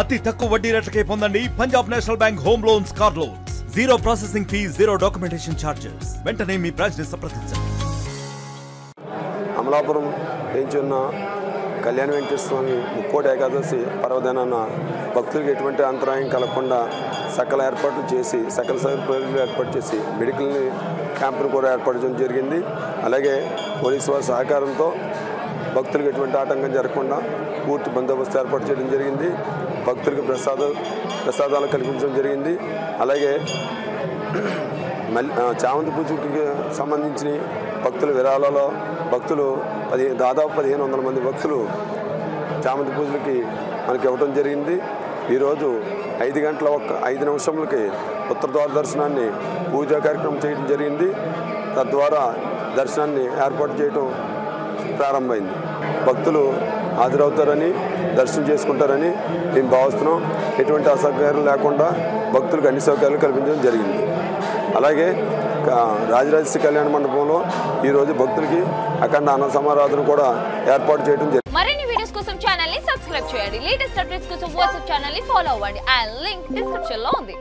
అతి తక్కువ వడ్డీ రేట్లకే పొందండి Punjab national bank home loans, car loans. Zero processing fee, zero documentation charges. వెంటనే మీ బ్రాంచ్ ని సంప్రదించండి. అమలాపురం పెంచున్న కళ్యాణ వెంకటేశ్వర స్వామి ముక్కోటి ఏకాదశి పర్వదినాన భక్తులకు ఎటువంటి అంతరాయం కలగకుండా సకల ఏర్పాట్లు చేసి, సకల సదుపాయాలు ఏర్పాటు చేసి మెడికల్ క్యాంపును కూడా ఏర్పాటు చేయడం జరిగింది. అలాగే పోలీసు వారి సహకారంతో భక్తులకు ఎటువంటి ఆటంకం జరగకుండా పూర్తి బందోబస్తు ఏర్పాటు చేయడం జరిగింది. భక్తులకు ప్రసాదాలు కల్పించడం జరిగింది. అలాగే చామంతి పూజకి సంబంధించి భక్తుల విరాళాలలో భక్తులు దాదాపు 1500 మంది భక్తులు చామంతి పూజలకి మనకి ఇవ్వడం జరిగింది. ఈరోజు 5 గంటల 5 నిమిషములకి ఉత్తరద్వార దర్శనాన్ని పూజా కార్యక్రమం చేయడం జరిగింది. తద్వారా దర్శనాన్ని ఏర్పాటు చేయడం ప్రారంభమైంది. భక్తులు హాజరవుతారని, దర్శనం చేసుకుంటారని మేము భావిస్తున్నాం. ఎటువంటి అసౌకర్యం లేకుండా భక్తులకు అన్ని సౌకర్యాలు కల్పించడం జరిగింది. అలాగే రాజరాజేశ్వరి కళ్యాణ మండపంలో ఈరోజు భక్తులకి అఖండ అన్న సమారాధన కూడా ఏర్పాటు చేయడం జరిగింది. మరిన్ని వీడియోస్ కోసం ఛానల్ ని సబ్స్క్రైబ్ చేయండి. లేటెస్ట్ అప్డేట్స్ కోసం వాట్సాప్ ఛానల్ ని ఫాలో అవ్వండి. ఆ లింక్ డిస్క్రిప్షన్ లో ఉంది.